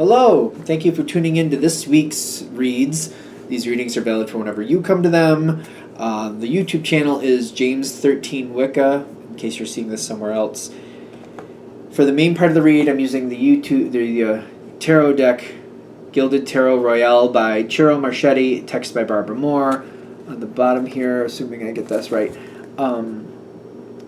Hello, thank you for tuning in to this week's reads. These readings are valid for whenever you come to them. The YouTube channel is James13 Wicca, in case you're seeing this somewhere else. For the main part of the read, I'm using the tarot deck, Gilded Tarot Royale by Chiro Marchetti, text by Barbara Moore. On the bottom here, assuming I get this right,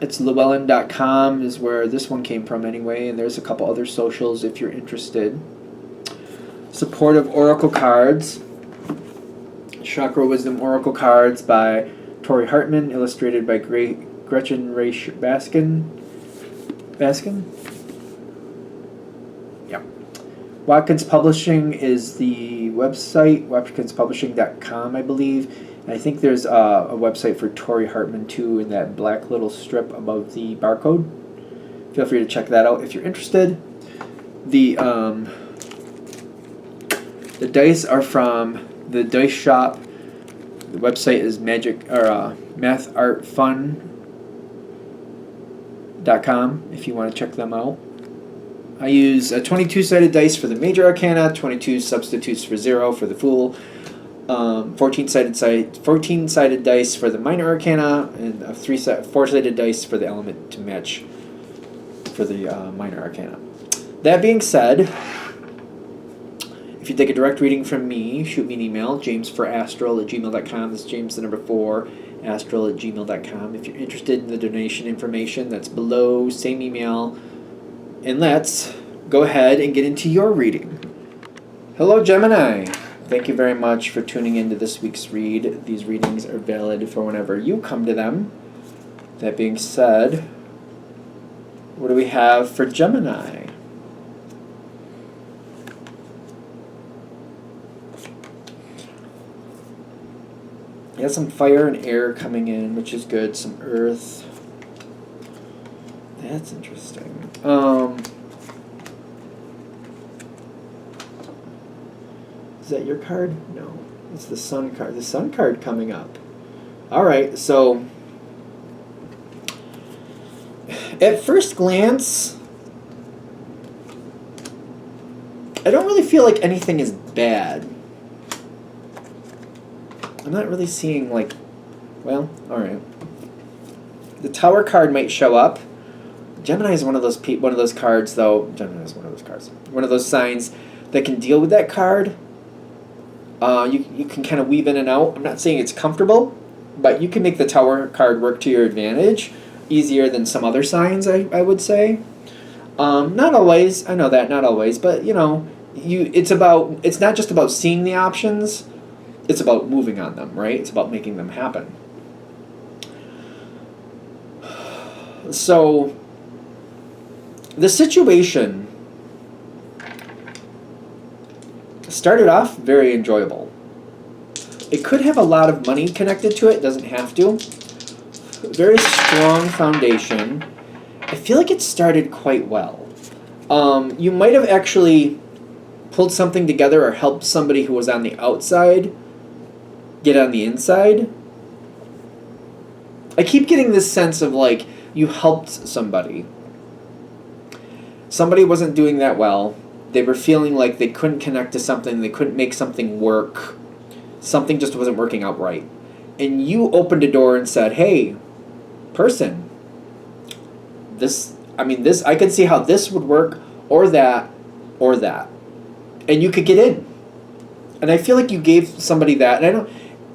it's llewellyn.com is where this one came from anyway, and there's a couple other socials if you're interested. Supportive Oracle Cards, Chakra Wisdom Oracle Cards by Tori Hartman, illustrated by Gretchen Ray Baskin? Yeah. Watkins Publishing is the website, watkinspublishing.com, I believe. And I think there's a website for Tori Hartman too in that black little strip above the barcode. Feel free to check that out if you're interested. The dice are from the Dice Shop. The website is mathartfun.com if you want to check them out. I use a 22-sided dice for the major arcana, 22 substitutes for 0 for the fool, 14-sided dice for the minor arcana, and a 4-sided dice for the element to match for the minor arcana. That being said, if you'd like a direct reading from me, shoot me an email, jamesforastral@gmail.com. That's James the number 4, astral@gmail.com. If you're interested in the donation information, that's below, same email. And let's go ahead and get into your reading. Hello, Gemini. Thank you very much for tuning into this week's read. These readings are valid for whenever you come to them. That being said, what do we have for Gemini? You have some fire and air coming in, which is good. Some earth. That's interesting. Is that your card? No. It's the sun card. The sun card coming up. Alright, so at first glance, I don't really feel like anything is bad. I'm not really seeing well, alright. The Tower card might show up. Gemini is one of those cards, though. Gemini is one of those cards. One of those signs that can deal with that card. You can kind of weave in and out. I'm not saying it's comfortable, but you can make the Tower card work to your advantage easier than some other signs, I would say. Not always. I know that, not always, but it's not just about seeing the options. It's about moving on them, right? It's about making them happen. So, the situation started off very enjoyable. It could have a lot of money connected to it, doesn't have to. Very strong foundation. I feel like it started quite well. You might have actually pulled something together or helped somebody who was on the outside get on the inside. I keep getting this sense of you helped somebody. Somebody wasn't doing that well. They were feeling like they couldn't connect to something. They couldn't make something work. Something just wasn't working out right. And you opened a door and said, hey, person, I could see how this would work, or that, or that. And you could get in. And I feel like you gave somebody that. And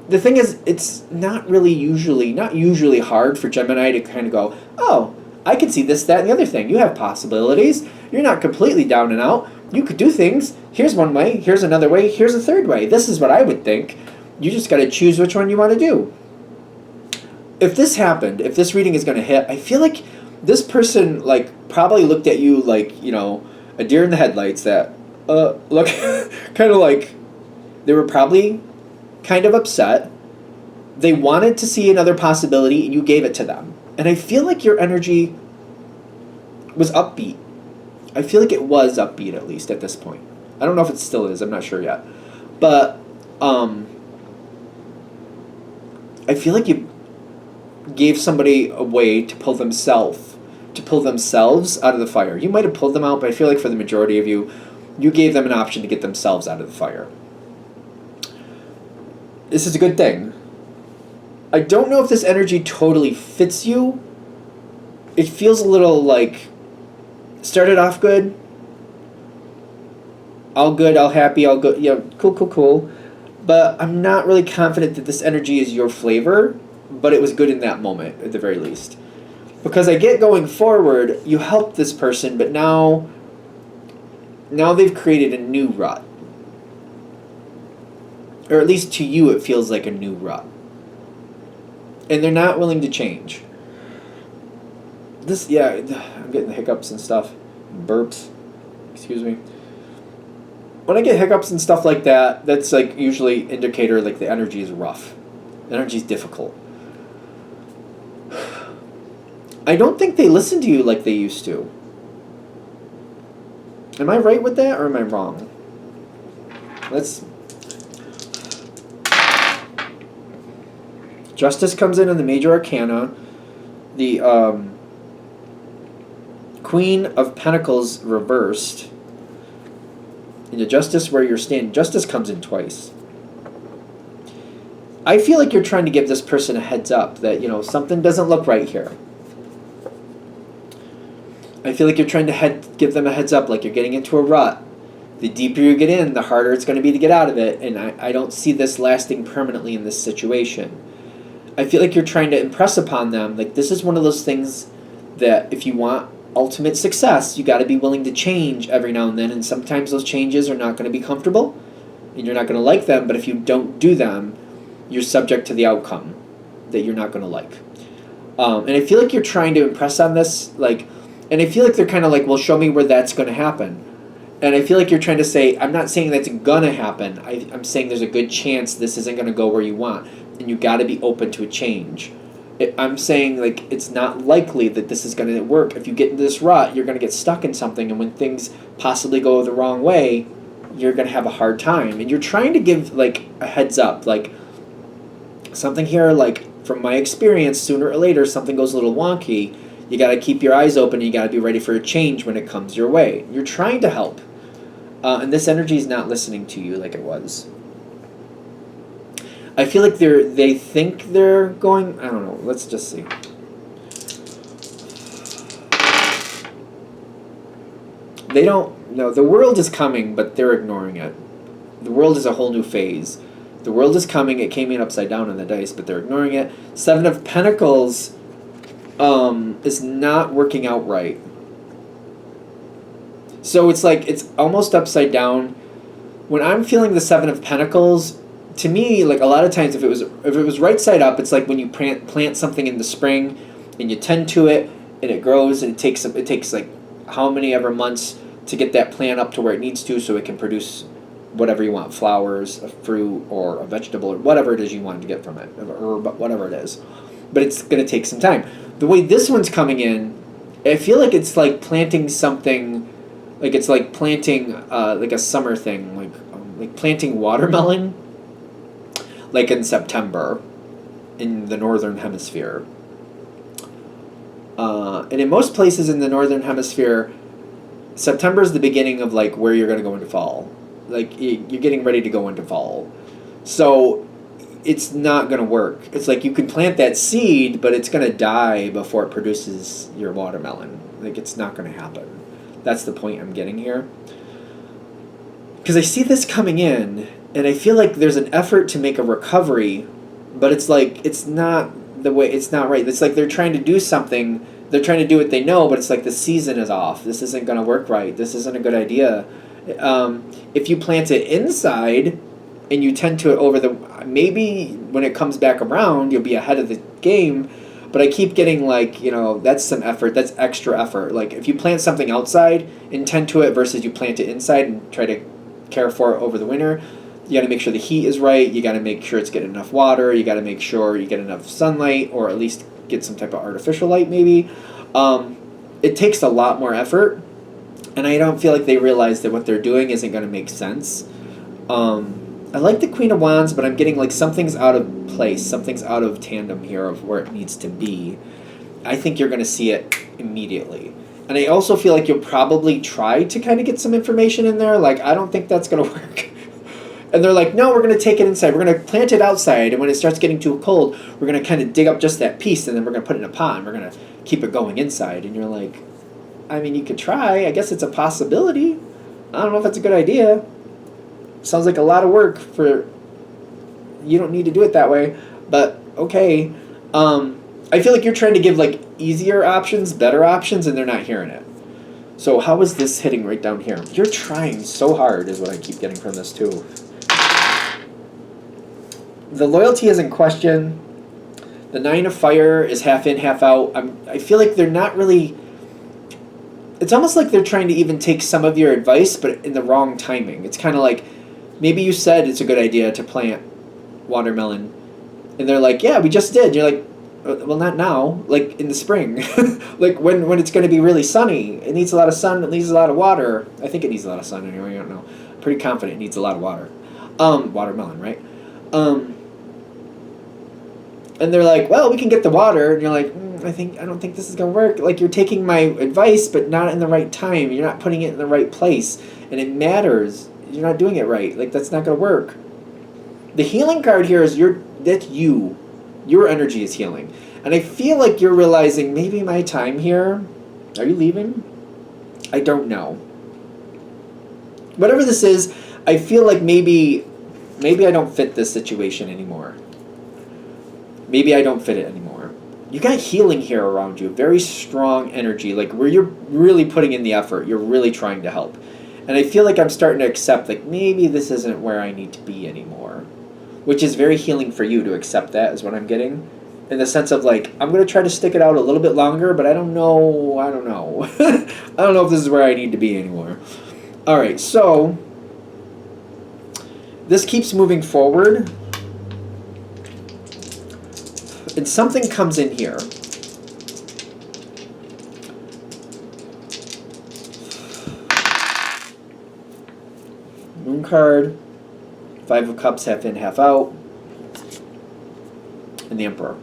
the thing is, it's not usually hard for Gemini to kind of go, oh, I can see this, that, and the other thing. You have possibilities. You're not completely down and out. You could do things. Here's one way. Here's another way. Here's a third way. This is what I would think. You just got to choose which one you want to do. If this happened, if this reading is going to hit, I feel like this person probably looked at you like, a deer in the headlights that, look, kind of like they were probably kind of upset. They wanted to see another possibility, and you gave it to them. And I feel like your energy was upbeat. I feel like it was upbeat, at least at this point. I don't know if it still is. I'm not sure yet. But I feel like you gave somebody a way to pull themselves out of the fire. You might have pulled them out, but I feel like for the majority of you, You gave them an option to get themselves out of the fire. This is a good thing. I don't know if this energy totally fits you. It feels a little like, started off good, all good, all happy, all good, yeah, cool. But I'm not really confident that this energy is your flavor, but it was good in that moment, at the very least. Because I get going forward, you helped this person, but now they've created a new rut. Or at least to you, it feels like a new rut. And they're not willing to change. I'm getting the hiccups and stuff. Burps. Excuse me. When I get hiccups and stuff like that, that's like usually indicator like the energy is rough. The energy is difficult. I don't think they listen to you like they used to. Am I right with that or am I wrong? Justice comes in the major arcana. The Queen of Pentacles reversed. And the Justice where you're standing. Justice comes in twice. I feel like you're trying to give this person a heads up that, something doesn't look right here. I feel like you're trying to give them a heads up, like you're getting into a rut. The deeper you get in, the harder it's going to be to get out of it, and I don't see this lasting permanently in this situation. I feel like you're trying to impress upon them, like this is one of those things that if you want ultimate success, you got to be willing to change every now and then, and sometimes those changes are not going to be comfortable, and you're not going to like them, but if you don't do them, you're subject to the outcome that you're not going to like. And I feel like you're trying to impress on this, and I feel like they're kind of like, well, show me where that's going to happen. And I feel like you're trying to say, I'm not saying that's going to happen. I'm saying there's a good chance this isn't going to go where you want. And you got to be open to a change. I'm saying, it's not likely that this is going to work. If you get into this rut, you're going to get stuck in something. And when things possibly go the wrong way, you're going to have a hard time. And you're trying to give, a heads up. Something here, from my experience, sooner or later, something goes a little wonky. You got to keep your eyes open, and you got to be ready for a change when it comes your way. You're trying to help. And this energy is not listening to you like it was. I feel like they think they're going... I don't know. Let's just see. They don't... No, the world is coming, but they're ignoring it. The world is a whole new phase. The world is coming. It came in upside down on the dice, but they're ignoring it. Seven of Pentacles... is not working out right. So it's it's almost upside down. When I'm feeling the Seven of Pentacles, to me, a lot of times if it was right side up, it's like when you plant something in the spring and you tend to it and it grows and it takes how many ever months to get that plant up to where it needs to so it can produce whatever you want, flowers, a fruit, or a vegetable, or whatever it is you want to get from it, a herb, whatever it is. But it's going to take some time. The way this one's coming in, I feel like it's planting something, it's planting a summer thing, like planting watermelon, in September, in the northern hemisphere. And in most places in the northern hemisphere, September is the beginning of where you're going to go into fall. You're getting ready to go into fall. So it's not going to work. It's you can plant that seed, but it's going to die before it produces your watermelon. It's not going to happen. That's the point I'm getting here. Because I see this coming in, and I feel like there's an effort to make a recovery, but it's it's not the way, it's not right. It's they're trying to do something, they're trying to do what they know, but it's the season is off. This isn't going to work right. This isn't a good idea. If you plant it inside, and you tend to it maybe when it comes back around, you'll be ahead of the game, but I keep getting that's some effort, that's extra effort. If you plant something outside and tend to it versus you plant it inside and try to care for it over the winter, you got to make sure the heat is right, you got to make sure it's getting enough water, you got to make sure you get enough sunlight, or at least get some type of artificial light maybe. It takes a lot more effort, and I don't feel like they realize that what they're doing isn't going to make sense. I like the Queen of Wands, but I'm getting something's out of place, something's out of tandem here of where it needs to be. I think you're going to see it immediately. And I also feel like you'll probably try to kind of get some information in there. Like, I don't think that's going to work. And they're like, no, we're going to take it inside. We're going to plant it outside. And when it starts getting too cold, we're going to kind of dig up just that piece. And then we're going to put it in a pot. And we're going to keep it going inside. And you're like, I mean, you could try. I guess it's a possibility. I don't know if that's a good idea. Sounds like a lot of work for... You don't need to do it that way. But, okay. I feel like you're trying to give, like, easier options, better options, and they're not hearing it. So how is this hitting right down here? You're trying so hard is what I keep getting from this, too. The loyalty is in question. The 9 of fire is half in, half out. I feel like they're not really... It's almost like they're trying to even take some of your advice, but in the wrong timing. It's kind of like, maybe you said it's a good idea to plant watermelon. And they're like, yeah, we just did. And you're like, well, not now. Like, in the spring. Like, when it's going to be really sunny. It needs a lot of sun. It needs a lot of water. I think it needs a lot of sun anyway. I don't know. I'm pretty confident it needs a lot of water. Watermelon, right? And they're like, well, we can get the water. And you're like, I don't think this is going to work. Like, you're taking my advice, but not in the right time. You're not putting it in the right place. And it matters. You're not doing it right. Like, that's not going to work. The healing card here is that's you. Your energy is healing. And I feel like you're realizing, maybe my time here... Are you leaving? I don't know. Whatever this is, I feel like maybe I don't fit this situation anymore. Maybe I don't fit it anymore. You got healing here around you. Very strong energy. Like, where you're really putting in the effort. You're really trying to help. And I feel like I'm starting to accept, like, maybe this isn't where I need to be anymore. Which is very healing for you to accept that, is what I'm getting. In the sense of, like, I'm going to try to stick it out a little bit longer, but I don't know. I don't know if this is where I need to be anymore. Alright, so... This keeps moving forward. And something comes in here. Moon card. 5 of Cups, half in, half out. And the Emperor.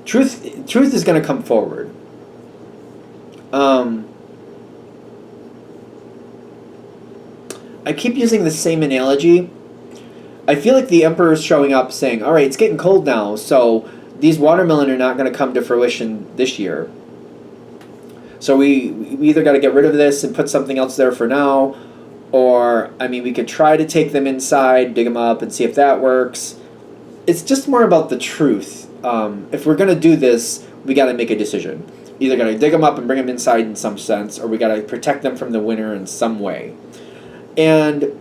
Truth is going to come forward. I keep using the same analogy. I feel like the Emperor is showing up saying, all right, it's getting cold now, so these watermelon are not going to come to fruition this year. So we either got to get rid of this and put something else there for now, or, I mean, we could try to take them inside, dig them up, and see if that works. It's just more about the truth. If we're going to do this, we got to make a decision. Either got to dig them up and bring them inside in some sense, or we got to protect them from the winter in some way. And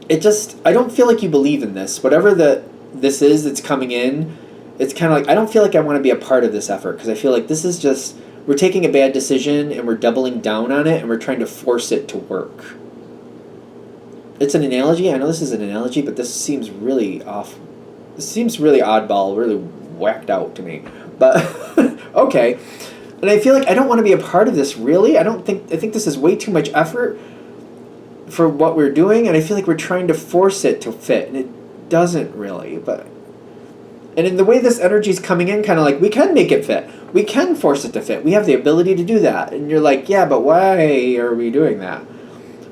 it just, I don't feel like you believe in this. Whatever this is that's coming in, it's kind of like, I don't feel like I want to be a part of this effort, because I feel like this is just, we're taking a bad decision and we're doubling down on it and we're trying to force it to work. It's an analogy. I know this is an analogy, but this seems really off. This seems really oddball, really whacked out to me. But, okay. And I feel like I don't want to be a part of this, really. I think this is way too much effort for what we're doing, and I feel like we're trying to force it to fit, and it doesn't really. But, and in the way this energy is coming in, kind of like, we can make it fit. We can force it to fit. We have the ability to do that. And you're like, yeah, but why are we doing that?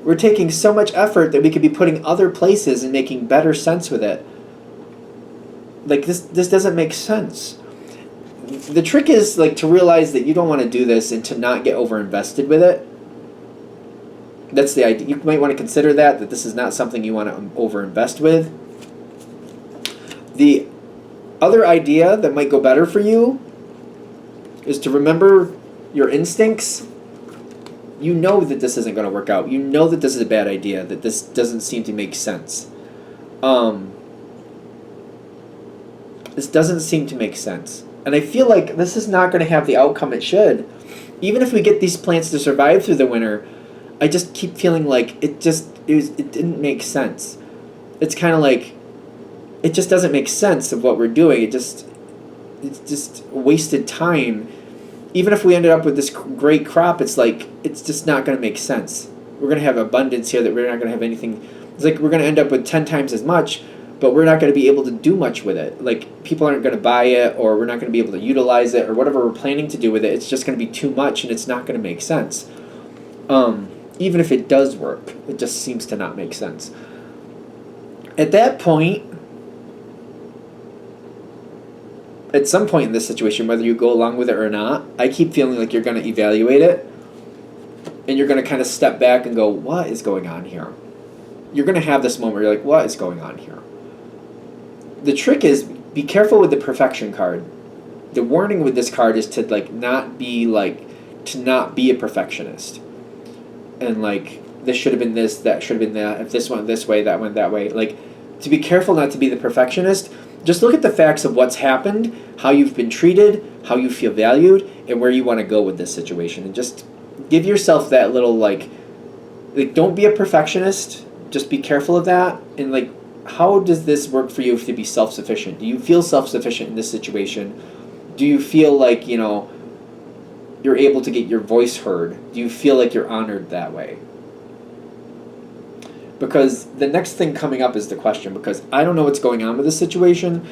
We're taking so much effort that we could be putting other places and making better sense with it. Like, this doesn't make sense. The trick is, like, to realize that you don't want to do this and to not get over-invested with it. That's the idea. You might want to consider that this is not something you want to over-invest with. The other idea that might go better for you is to remember your instincts. You know that this isn't going to work out. You know that this is a bad idea, that this doesn't seem to make sense. This doesn't seem to make sense. And I feel like this is not going to have the outcome it should. Even if we get these plants to survive through the winter, I just keep feeling like it didn't make sense. It's kind of like, it just doesn't make sense of what we're doing. It's just wasted time. Even if we ended up with this great crop, it's like, it's just not going to make sense. We're going to have abundance here that we're not going to have anything. It's like we're going to end up with 10 times as much, but we're not going to be able to do much with it. Like, people aren't going to buy it, or we're not going to be able to utilize it, or whatever we're planning to do with it. It's just going to be too much, and it's not going to make sense. Even if it does work, it just seems to not make sense. At that point, at some point in this situation, whether you go along with it or not, I keep feeling like you're going to evaluate it, and you're going to kind of step back and go, what is going on here? You're going to have this moment where you're like, what is going on here? The trick is, be careful with the perfection card. The warning with this card is to not be a perfectionist. And this should have been this, that should have been that, if this went this way, that went that way. To be careful not to be the perfectionist. Just look at the facts of what's happened, how you've been treated, how you feel valued, and where you want to go with this situation. And just give yourself that little, don't be a perfectionist. Just be careful of that. And, how does this work for you to be self-sufficient? Do you feel self-sufficient in this situation? Do you feel like, you're able to get your voice heard? Do you feel like you're honored that way? Because the next thing coming up is the question, because I don't know what's going on with this situation,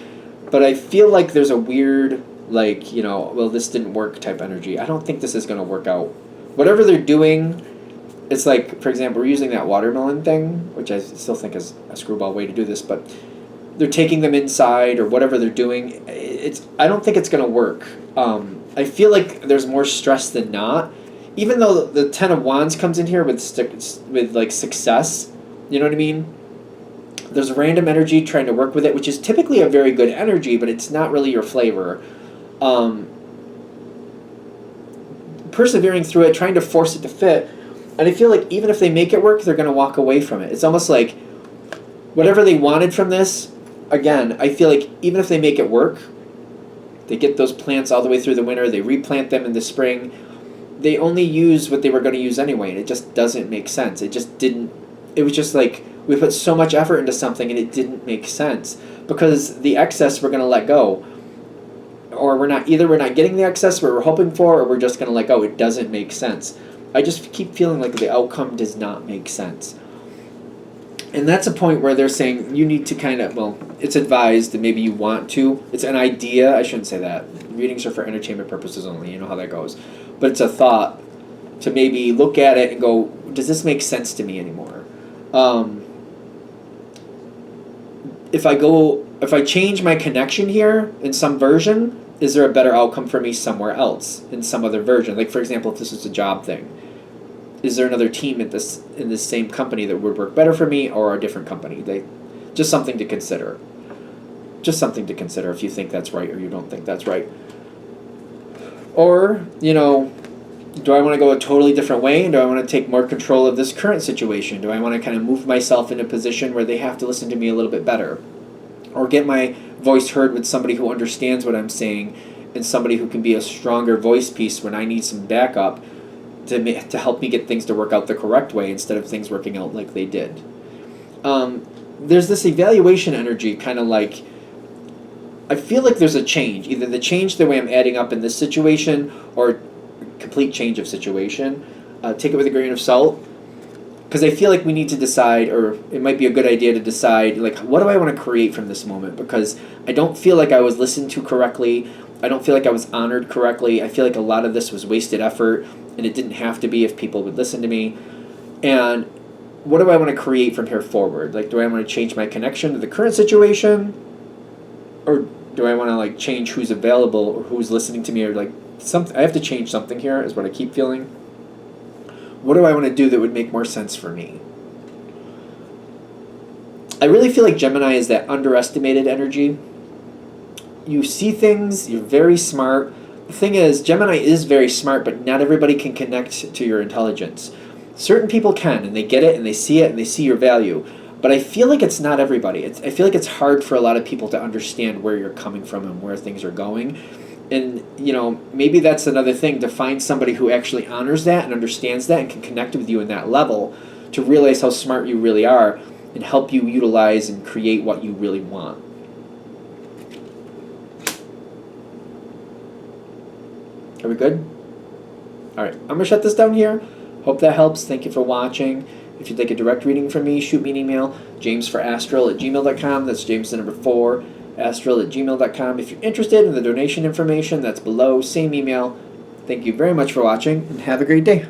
but I feel like there's a weird, well, this didn't work type energy. I don't think this is going to work out. Whatever they're doing, it's for example, we're using that watermelon thing, which I still think is a screwball way to do this, but they're taking them inside or whatever they're doing. I don't think it's going to work. I feel like there's more stress than not. Even though the Ten of Wands comes in here with success, you know what I mean? There's a random energy trying to work with it, which is typically a very good energy, but it's not really your flavor. Persevering through it, trying to force it to fit, and I feel like even if they make it work, they're going to walk away from it. It's almost like whatever they wanted from this, again, I feel like even if they make it work, they get those plants all the way through the winter, they replant them in the spring, they only use what they were going to use anyway, and it just doesn't make sense. It was just we put so much effort into something and it didn't make sense because the excess we're going to let go, or we're not getting the excess we're hoping for, or we're just going to let go. It doesn't make sense. I just keep feeling like the outcome does not make sense. And that's a point where they're saying you need to it's advised that maybe you want to. It's an idea. I shouldn't say that. Readings are for entertainment purposes only. You know how that goes. But it's a thought to maybe look at it and go, does this make sense to me anymore? If I change my connection here in some version, is there a better outcome for me somewhere else in some other version? For example, if this is a job thing, is there another team in this same company that would work better for me, or a different company? Just something to consider. Just something to consider if you think that's right or you don't think that's right. Or, do I want to go a totally different way? And do I want to take more control of this current situation? Do I want to kind of move myself in a position where they have to listen to me a little bit better? Or get my voice heard with somebody who understands what I'm saying and somebody who can be a stronger voice piece when I need some backup to help me get things to work out the correct way instead of things working out like they did. There's this evaluation energy, kind of I feel like there's a change. Either the change the way I'm adding up in this situation, or complete change of situation. Take it with a grain of salt, because I feel like we need to decide, or it might be a good idea to decide, what do I want to create from this moment? Because I don't feel like I was listened to correctly. I don't feel like I was honored correctly. I feel like a lot of this was wasted effort, and it didn't have to be if people would listen to me. And what do I want to create from here forward? Do I want to change my connection to the current situation? Or do I want to change who's available or who's listening to me, or something? I have to change something here is what I keep feeling. What do I want to do that would make more sense for me? I really feel like Gemini is that underestimated energy. You see things, you're very smart. The thing is, Gemini is very smart, but not everybody can connect to your intelligence. Certain people can, and they get it, and they see your value. But I feel like it's not everybody. I feel like it's hard for a lot of people to understand where you're coming from and where things are going. And, maybe that's another thing, to find somebody who actually honors that and understands that and can connect with you in that level, to realize how smart you really are and help you utilize and create what you really want. Are we good? All right, I'm going to shut this down here. Hope that helps. Thank you for watching. If you'd like a direct reading from me, shoot me an email, jamesforastral@gmail.com. That's James the number 4, astral@gmail.com. If you're interested in the donation information, that's below, same email. Thank you very much for watching, and have a great day.